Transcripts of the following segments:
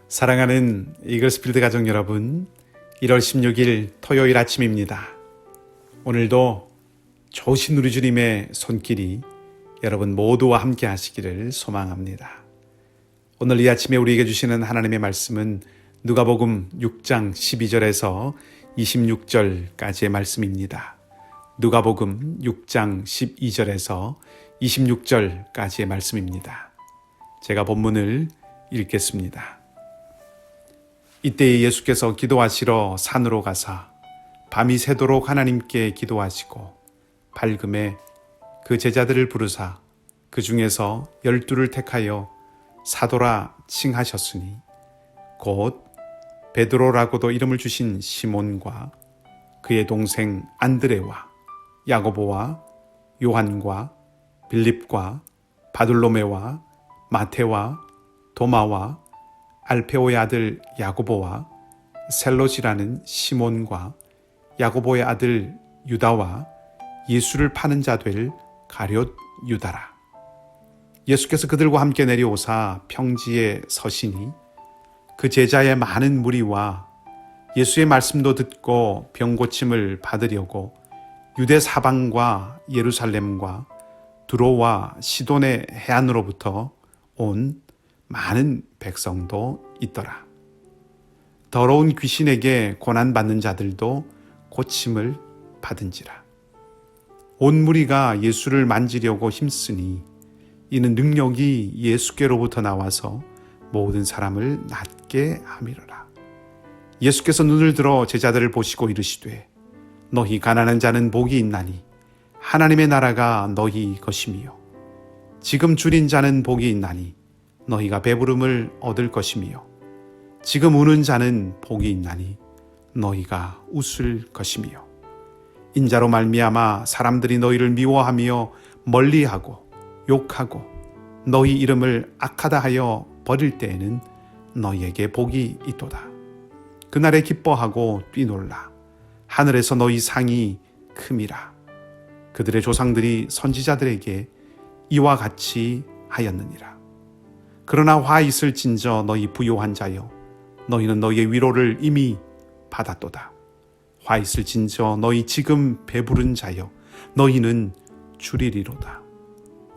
사랑하는 이글스필드 가족 여러분, 1월 16일 토요일 아침입니다. 오늘도 좋으신 우리 주님의 손길이 여러분 모두와 함께 하시기를 소망합니다. 오늘 이 아침에 우리에게 주시는 하나님의 말씀은 누가복음 6장 12절에서 26절까지의 말씀입니다. 누가복음 6장 12절에서 26절까지의 말씀입니다. 제가 본문을 읽겠습니다. 이때 예수께서 기도하시러 산으로 가사 밤이 새도록 하나님께 기도하시고 밝음에 그 제자들을 부르사 그 중에서 12를 택하여 사도라 칭하셨으니 곧 베드로라고도 이름을 주신 시몬과 그의 동생 안드레와 야고보와 요한과 빌립과 바둘로메와 마테와 도마와 알페오의 아들 야고보와 셀롯이라는 시몬과 야고보의 아들 유다와 예수를 파는 자 될 가룟 유다라. 예수께서 그들과 함께 내려오사 평지에 서시니 그 제자의 많은 무리와 예수의 말씀도 듣고 병고침을 받으려고 유대 사방과 예루살렘과 두로와 시돈의 해안으로부터 온 많은 백성도 있더라. 더러운 귀신에게 고난받는 자들도 고침을 받은지라. 온 무리가 예수를 만지려고 힘쓰니 이는 능력이 예수께로부터 나와서 모든 사람을 낫게 함이로라. 예수께서 눈을 들어 제자들을 보시고 이르시되 너희 가난한 자는 복이 있나니 하나님의 나라가 너희 것이며 지금 줄인 자는 복이 있나니 너희가 배부름을 얻을 것이며 지금 우는 자는 복이 있나니 너희가 웃을 것이며 인자로 말미암아 사람들이 너희를 미워하며 멀리하고 욕하고 너희 이름을 악하다 하여 버릴 때에는 너희에게 복이 있도다. 그날에 기뻐하고 뛰놀라. 하늘에서 너희 상이 큼이라. 그들의 조상들이 선지자들에게 이와 같이 하였느니라. 그러나 화 있을진저 너희 부요한 자여 너희는 너희의 위로를 이미 받았도다. 화 있을진저 너희 지금 배부른 자여 너희는 줄이리로다.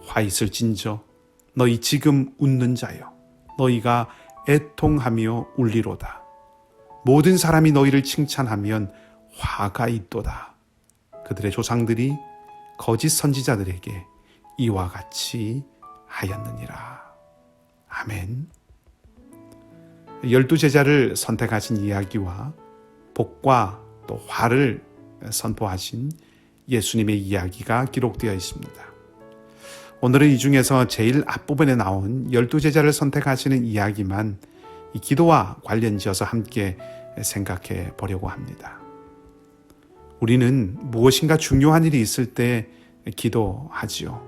화 있을진저 너희 지금 웃는 자여 너희가 애통하며 울리로다. 모든 사람이 너희를 칭찬하면 화가 있도다. 그들의 조상들이 거짓 선지자들에게 이와 같이 하였느니라. 아멘. 12제자를 선택하신 이야기와 복과 또 화를 선포하신 예수님의 이야기가 기록되어 있습니다. 오늘은 이 중에서 제일 앞부분에 나온 12제자를 선택하시는 이야기만 이 기도와 관련지어서 함께 생각해 보려고 합니다. 우리는 무엇인가 중요한 일이 있을 때 기도하지요.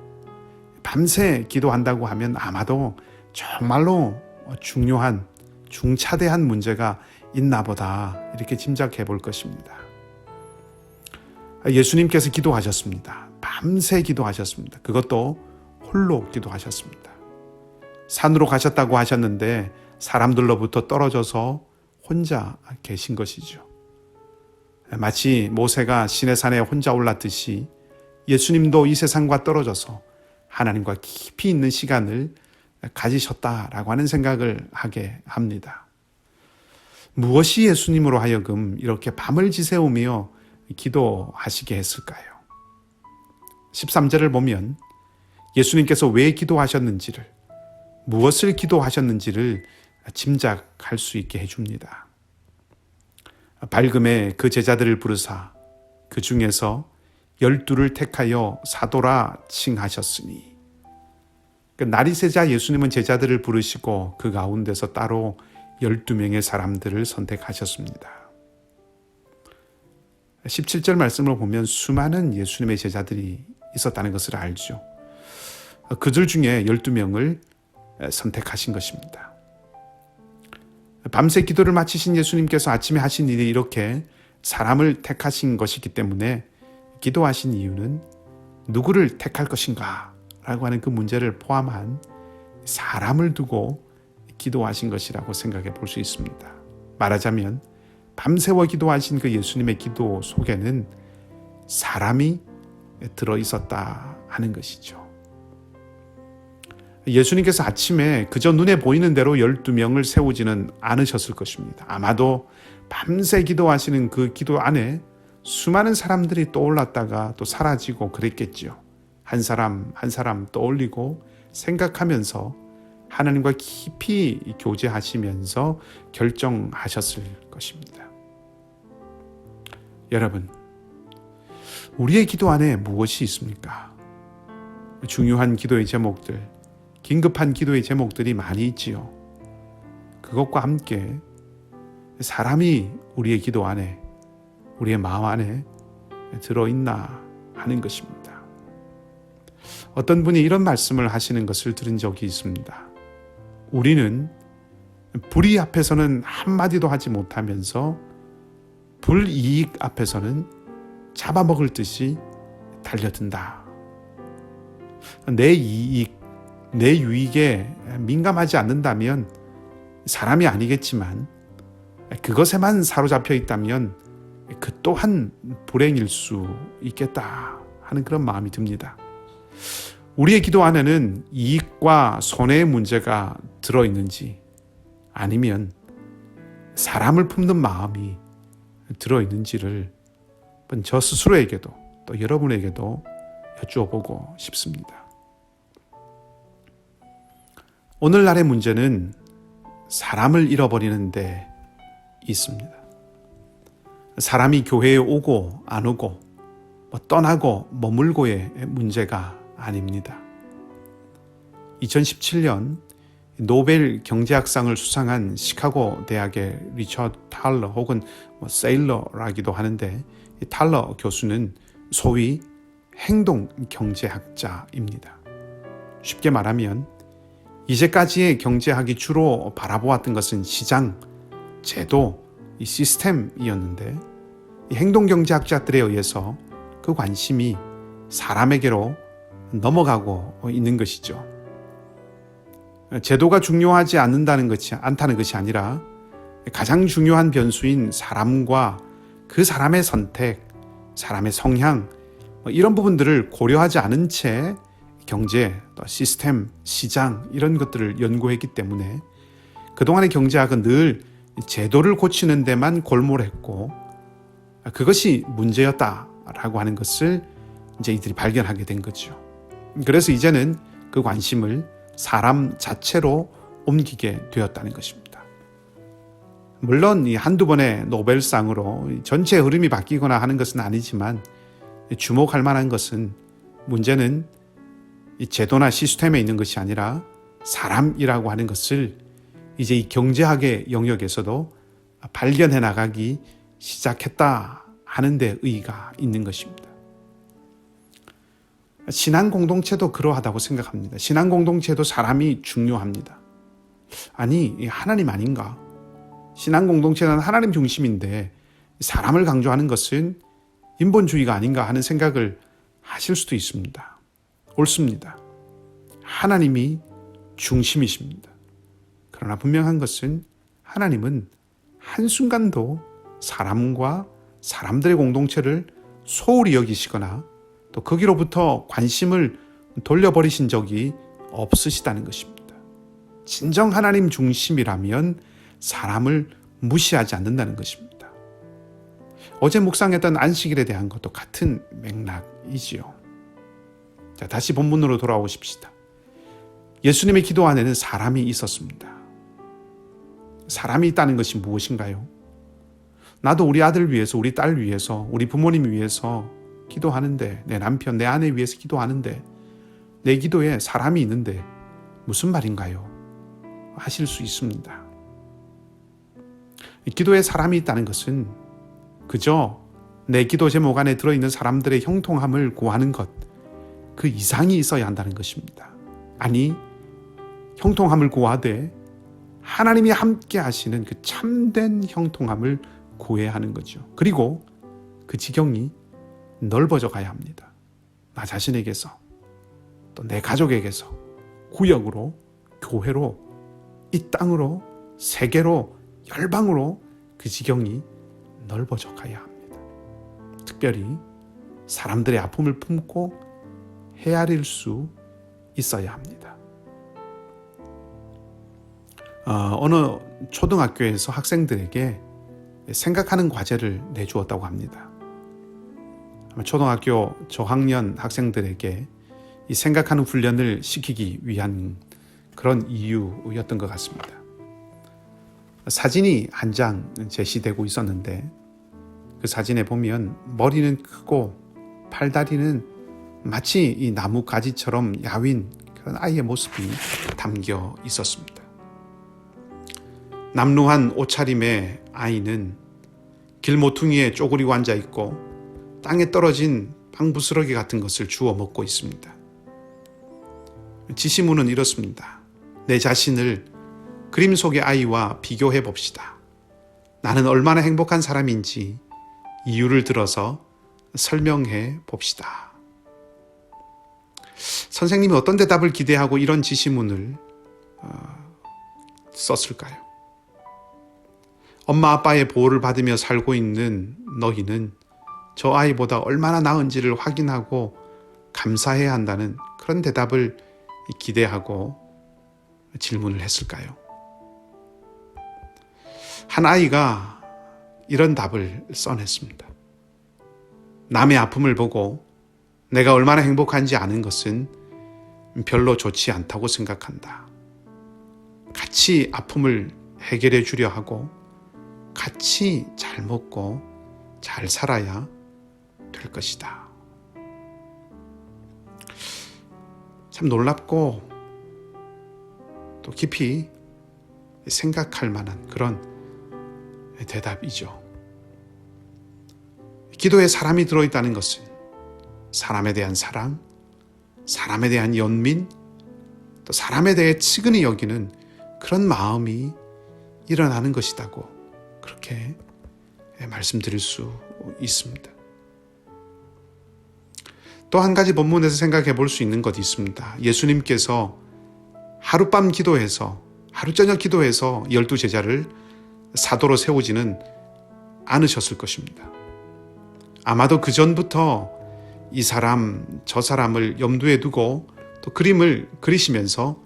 밤새 기도한다고 하면 아마도 정말로 중요한 중차대한 문제가 있나 보다 이렇게 짐작해 볼 것입니다. 예수님께서 기도하셨습니다. 밤새 기도하셨습니다. 그것도 홀로 기도하셨습니다. 산으로 가셨다고 하셨는데 사람들로부터 떨어져서 혼자 계신 것이죠. 마치 모세가 시내산에 혼자 올랐듯이 예수님도 이 세상과 떨어져서 하나님과 깊이 있는 시간을 가지셨다라고 하는 생각을 하게 합니다. 무엇이 예수님으로 하여금 이렇게 밤을 지새우며 기도하시게 했을까요? 13절을 보면 예수님께서 왜 기도하셨는지를, 무엇을 기도하셨는지를 짐작할 수 있게 해줍니다. 밝음에 그 제자들을 부르사 그 중에서 12를 택하여 사도라 칭하셨으니, 날이 새자 예수님은 제자들을 부르시고 그 가운데서 따로 12명의 사람들을 선택하셨습니다. 17절 말씀을 보면 수많은 예수님의 제자들이 있었다는 것을 알죠. 그들 중에 12명을 선택하신 것입니다. 밤새 기도를 마치신 예수님께서 아침에 하신 일이 이렇게 사람을 택하신 것이기 때문에 기도하신 이유는 누구를 택할 것인가 라고 하는 그 문제를 포함한 사람을 두고 기도하신 것이라고 생각해 볼 수 있습니다. 말하자면 밤새워 기도하신 그 예수님의 기도 속에는 사람이 들어있었다 하는 것이죠. 예수님께서 아침에 그저 눈에 보이는 대로 12명을 세우지는 않으셨을 것입니다. 아마도 밤새 기도하시는 그 기도 안에 수많은 사람들이 떠올랐다가 또 사라지고 그랬겠지요. 한 사람 한 사람 떠올리고 생각하면서 하나님과 깊이 교제하시면서 결정하셨을 것입니다. 여러분, 우리의 기도 안에 무엇이 있습니까? 중요한 기도의 제목들, 긴급한 기도의 제목들이 많이 있지요. 그것과 함께 사람이 우리의 기도 안에, 우리의 마음 안에 들어있나 하는 것입니다. 어떤 분이 이런 말씀을 하시는 것을 들은 적이 있습니다. 우리는 불의 앞에서는 한마디도 하지 못하면서 불이익 앞에서는 잡아먹을 듯이 달려든다. 내 이익, 내 유익에 민감하지 않는다면 사람이 아니겠지만 그것에만 사로잡혀 있다면 그 또한 불행일 수 있겠다 하는 그런 마음이 듭니다. 우리의 기도 안에는 이익과 손해의 문제가 들어있는지 아니면 사람을 품는 마음이 들어있는지를 저 스스로에게도 또 여러분에게도 여쭈어보고 싶습니다. 오늘날의 문제는 사람을 잃어버리는 데 있습니다. 사람이 교회에 오고 안 오고 떠나고 머물고의 문제가 아닙니다. 2017년 노벨 경제학상을 수상한 시카고 대학의 리처드 탈러 혹은 세일러라기도 하는데, 이 탈러 교수는 소위 행동 경제학자입니다. 쉽게 말하면 이제까지의 경제학이 주로 바라보았던 것은 시장, 제도, 이 시스템이었는데, 이 행동 경제학자들에 의해서 그 관심이 사람에게로 넘어가고 있는 것이죠. 제도가 중요하지 않다는 것이 아니라 가장 중요한 변수인 사람과 그 사람의 선택, 사람의 성향, 이런 부분들을 고려하지 않은 채 경제, 또 시스템, 시장 이런 것들을 연구했기 때문에 그동안의 경제학은 늘 제도를 고치는 데만 골몰했고 그것이 문제였다라고 하는 것을 이제 이들이 발견하게 된 거죠. 그래서 이제는 그 관심을 사람 자체로 옮기게 되었다는 것입니다. 물론 이 한두 번의 노벨상으로 전체 흐름이 바뀌거나 하는 것은 아니지만 주목할 만한 것은 문제는 이 제도나 시스템에 있는 것이 아니라 사람이라고 하는 것을 이제 이 경제학의 영역에서도 발견해 나가기 시작했다 하는 데 의의가 있는 것입니다. 신앙 공동체도 그러하다고 생각합니다. 신앙 공동체도 사람이 중요합니다. 아니, 하나님 아닌가? 신앙 공동체는 하나님 중심인데 사람을 강조하는 것은 인본주의가 아닌가 하는 생각을 하실 수도 있습니다. 옳습니다. 하나님이 중심이십니다. 그러나 분명한 것은 하나님은 한순간도 사람과 사람들의 공동체를 소홀히 여기시거나 또 거기로부터 관심을 돌려버리신 적이 없으시다는 것입니다. 진정 하나님 중심이라면 사람을 무시하지 않는다는 것입니다. 어제 묵상했던 안식일에 대한 것도 같은 맥락이지요. 자, 다시 본문으로 돌아오십시다. 예수님의 기도 안에는 사람이 있었습니다. 사람이 있다는 것이 무엇인가요? 나도 우리 아들 위해서, 우리 딸 위해서, 우리 부모님 위해서 기도하는데, 내 남편, 내 아내 위해서 기도하는데 내 기도에 사람이 있는데 무슨 말인가요? 하실 수 있습니다. 기도에 사람이 있다는 것은 그저 내 기도 제목 안에 들어있는 사람들의 형통함을 구하는 것, 그 이상이 있어야 한다는 것입니다. 아니, 형통함을 구하되 하나님이 함께 하시는 그 참된 형통함을 구해야 하는 거죠. 그리고 그 지경이 넓어져 가야 합니다. 나 자신에게서, 또 내 가족에게서, 구역으로, 교회로 이 땅으로, 세계로, 열방으로 그 지경이 넓어져 가야 합니다. 특별히 사람들의 아픔을 품고 헤아릴 수 있어야 합니다. 어느 초등학교에서 학생들에게 생각하는 과제를 내주었다고 합니다. 초등학교 저학년 학생들에게 이 생각하는 훈련을 시키기 위한 그런 이유였던 것 같습니다. 사진이 한 장 제시되고 있었는데 그 사진에 보면 머리는 크고 팔다리는 마치 이 나무 가지처럼 야윈 그런 아이의 모습이 담겨 있었습니다. 남루한 옷차림의 아이는 길모퉁이에 쪼그리고 앉아 있고 땅에 떨어진 방부스러기 같은 것을 주워 먹고 있습니다. 지시문은 이렇습니다. 내 자신을 그림 속의 아이와 비교해 봅시다. 나는 얼마나 행복한 사람인지 이유를 들어서 설명해 봅시다. 선생님이 어떤 대답을 기대하고 이런 지시문을 썼을까요? 엄마 아빠의 보호를 받으며 살고 있는 너희는 저 아이보다 얼마나 나은지를 확인하고 감사해야 한다는 그런 대답을 기대하고 질문을 했을까요? 한 아이가 이런 답을 써냈습니다. 남의 아픔을 보고 내가 얼마나 행복한지 아는 것은 별로 좋지 않다고 생각한다. 같이 아픔을 해결해 주려 하고 같이 잘 먹고 잘 살아야 될 것이다. 참 놀랍고 또 깊이 생각할 만한 그런 대답이죠. 기도에 사람이 들어있다는 것은 사람에 대한 사랑, 사람에 대한 연민, 또 사람에 대해 측은히 여기는 그런 마음이 일어나는 것이라고 그렇게 말씀드릴 수 있습니다. 또 한 가지 본문에서 생각해 볼 수 있는 것이 있습니다. 예수님께서 하룻밤 기도해서 하루 저녁 기도해서 12제자를 사도로 세우지는 않으셨을 것입니다. 아마도 그 전부터 이 사람 저 사람을 염두에 두고 또 그림을 그리시면서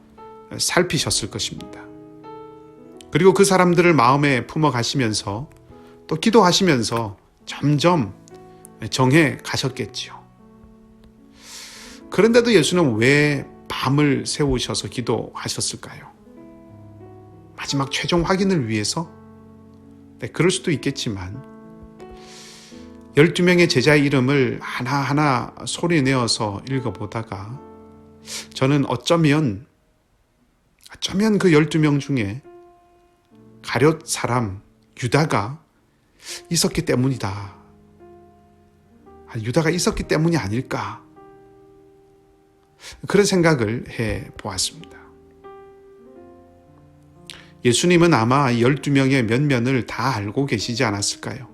살피셨을 것입니다. 그리고 그 사람들을 마음에 품어 가시면서 또 기도하시면서 점점 정해 가셨겠지요. 그런데도 예수는 왜 밤을 세우셔서 기도하셨을까요? 마지막 최종 확인을 위해서? 네, 그럴 수도 있겠지만 12명의 제자의 이름을 하나하나 소리내어서 읽어보다가 저는 어쩌면 그 12명 중에 가룟 사람 유다가 있었기 때문이다. 유다가 있었기 때문이 아닐까. 그런 생각을 해보았습니다. 예수님은 아마 12명의 면면을 다 알고 계시지 않았을까요?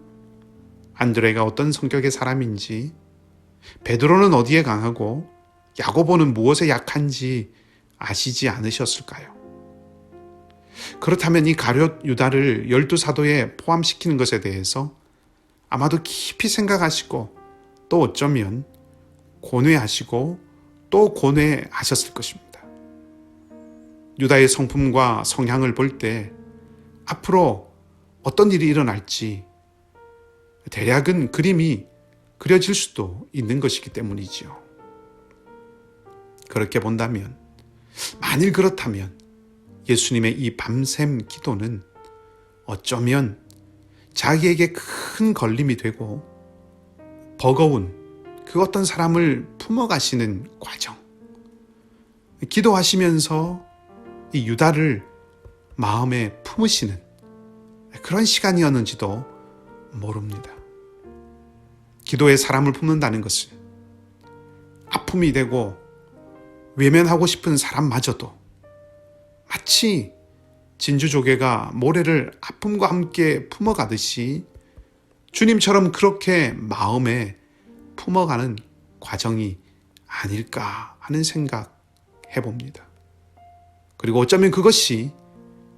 안드레가 어떤 성격의 사람인지, 베드로는 어디에 강하고 야고보는 무엇에 약한지 아시지 않으셨을까요? 그렇다면 이 가룟 유다를 12사도에 포함시키는 것에 대해서 아마도 깊이 생각하시고 또 어쩌면 고뇌하시고 또 고뇌하셨을 것입니다. 유다의 성품과 성향을 볼 때 앞으로 어떤 일이 일어날지 대략은 그림이 그려질 수도 있는 것이기 때문이지요. 그렇게 본다면, 만일 그렇다면 예수님의 이 밤샘 기도는 어쩌면 자기에게 큰 걸림이 되고 버거운 그 어떤 사람을 품어가시는 과정, 기도하시면서 이 유다를 마음에 품으시는 그런 시간이었는지도 모릅니다. 기도에 사람을 품는다는 것은 아픔이 되고 외면하고 싶은 사람마저도 마치 진주조개가 모래를 아픔과 함께 품어가듯이 주님처럼 그렇게 마음에 품어가는 과정이 아닐까 하는 생각 해봅니다. 그리고 어쩌면 그것이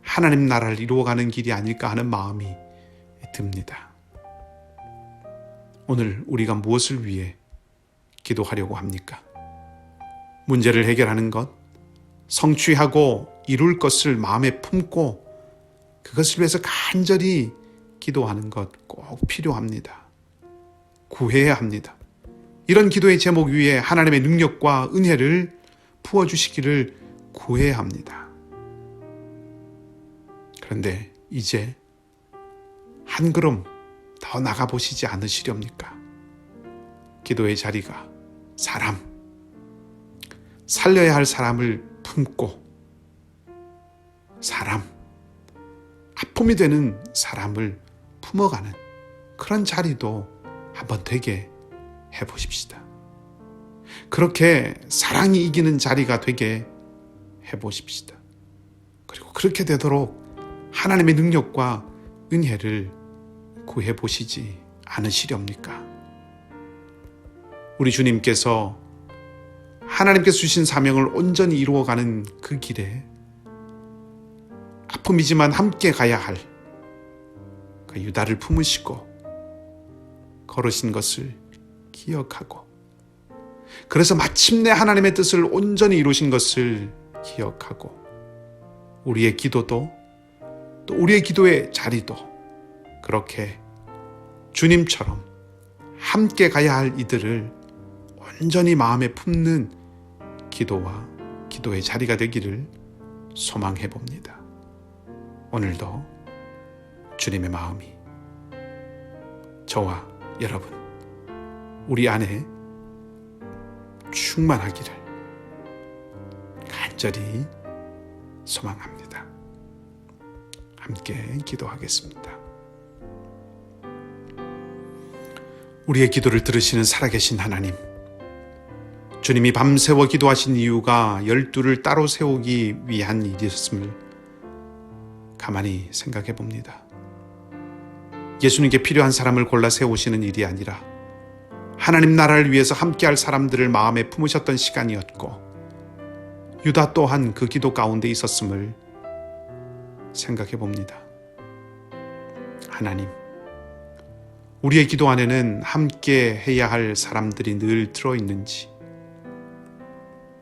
하나님 나라를 이루어가는 길이 아닐까 하는 마음이 듭니다. 오늘 우리가 무엇을 위해 기도하려고 합니까? 문제를 해결하는 것, 성취하고 이룰 것을 마음에 품고 그것을 위해서 간절히 기도하는 것 꼭 필요합니다. 구해야 합니다. 이런 기도의 제목 위에 하나님의 능력과 은혜를 부어주시기를 구해야 합니다. 그런데 이제 한 걸음 더 나가보시지 않으시렵니까? 기도의 자리가 사람, 살려야 할 사람을 품고 사람, 아픔이 되는 사람을 품어가는 그런 자리도 한번 되게 해보십시다. 그렇게 사랑이 이기는 자리가 되게 해보십시다. 그리고 그렇게 되도록 하나님의 능력과 은혜를 구해보시지 않으시렵니까? 우리 주님께서 하나님께서 주신 사명을 온전히 이루어가는 그 길에 아픔이지만 함께 가야 할 그 유다를 품으시고 걸으신 것을 기억하고 그래서 마침내 하나님의 뜻을 온전히 이루신 것을 기억하고 우리의 기도도 또 우리의 기도의 자리도 그렇게 주님처럼 함께 가야 할 이들을 온전히 마음에 품는 기도와 기도의 자리가 되기를 소망해 봅니다. 오늘도 주님의 마음이 저와 여러분 우리 안에 충만하기를 간절히 소망합니다. 함께 기도하겠습니다. 우리의 기도를 들으시는 살아계신 하나님, 주님이 밤새워 기도하신 이유가 12를 따로 세우기 위한 일이었음을 가만히 생각해 봅니다. 예수님께 필요한 사람을 골라 세우시는 일이 아니라 하나님 나라를 위해서 함께할 사람들을 마음에 품으셨던 시간이었고 유다 또한 그 기도 가운데 있었음을 생각해 봅니다. 하나님, 우리의 기도 안에는 함께 해야 할 사람들이 늘 들어있는지,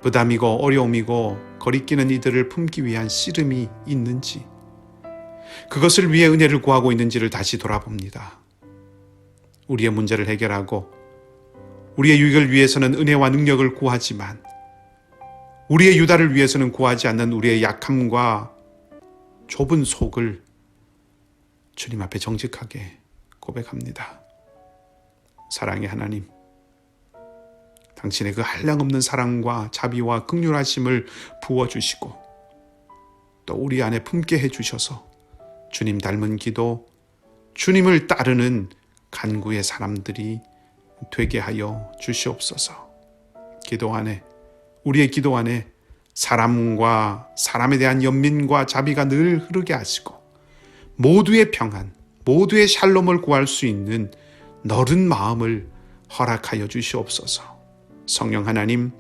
부담이고 어려움이고 거리끼는 이들을 품기 위한 씨름이 있는지, 그것을 위해 은혜를 구하고 있는지를 다시 돌아봅니다. 우리의 문제를 해결하고 우리의 유익을 위해서는 은혜와 능력을 구하지만 우리의 유다를 위해서는 구하지 않는 우리의 약함과 좁은 속을 주님 앞에 정직하게 고백합니다. 사랑의 하나님, 당신의 그 한량없는 사랑과 자비와 긍휼하심을 부어주시고 또 우리 안에 품게 해주셔서 주님 닮은 기도, 주님을 따르는 간구의 사람들이 되게 하여 주시옵소서. 기도 안에, 우리의 기도 안에 사람과 사람에 대한 연민과 자비가 늘 흐르게 하시고 모두의 평안, 모두의 샬롬을 구할 수 있는 너른 마음을 허락하여 주시옵소서. 성령 하나님,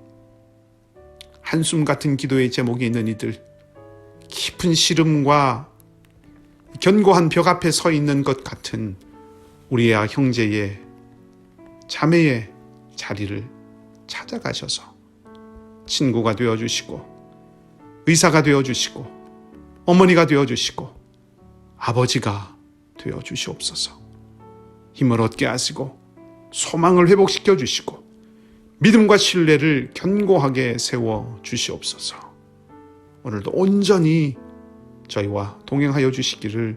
한숨 같은 기도의 제목이 있는 이들, 깊은 시름과 견고한 벽 앞에 서 있는 것 같은 우리의 형제의 자매의 자리를 찾아가셔서 친구가 되어주시고 의사가 되어주시고 어머니가 되어주시고 아버지가 되어주시옵소서. 힘을 얻게 하시고 소망을 회복시켜 주시고 믿음과 신뢰를 견고하게 세워 주시옵소서. 오늘도 온전히 저희와 동행하여 주시기를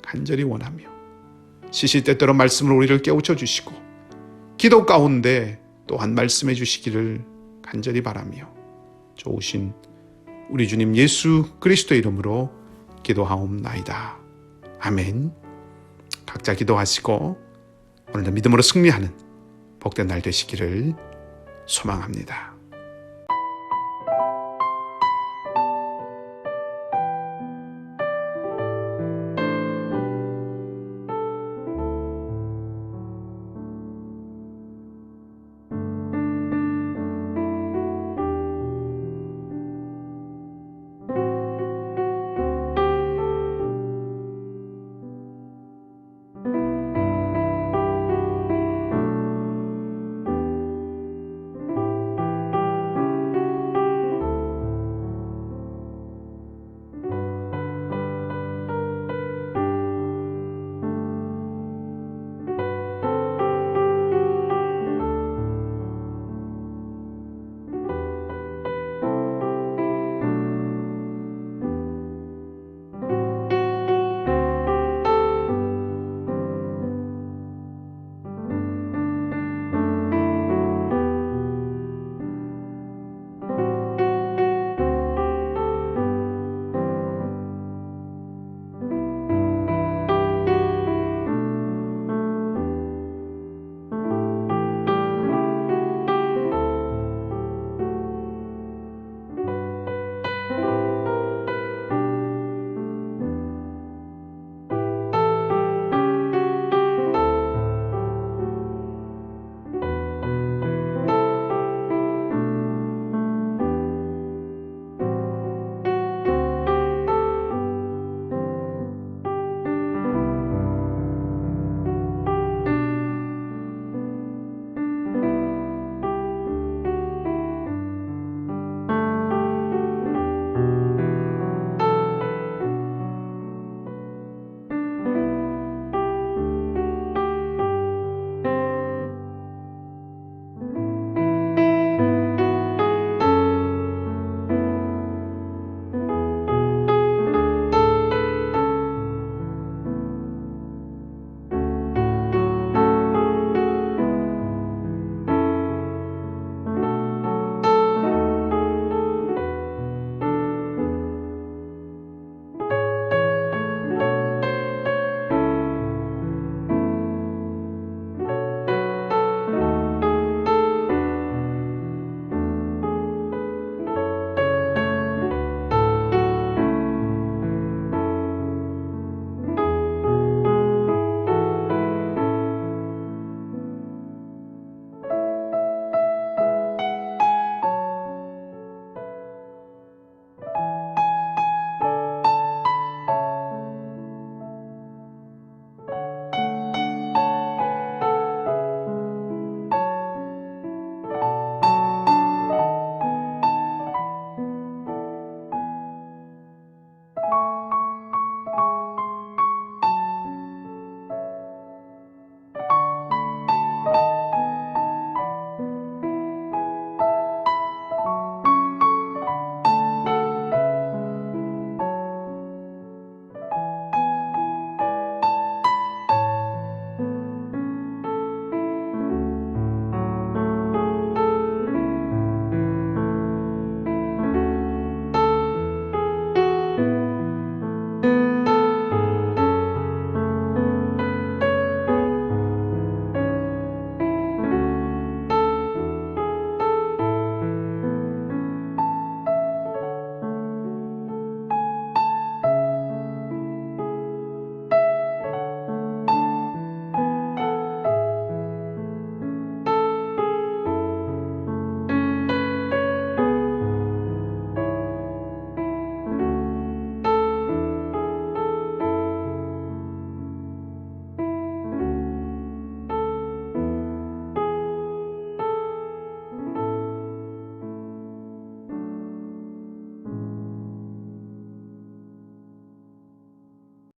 간절히 원하며 시시때때로 말씀을 우리를 깨우쳐 주시고 기도 가운데 또한 말씀해 주시기를 간절히 바라며 좋으신 우리 주님 예수 그리스도의 이름으로 기도하옵나이다. 아멘. 각자 기도하시고 오늘도 믿음으로 승리하는 복된 날 되시기를 소망합니다.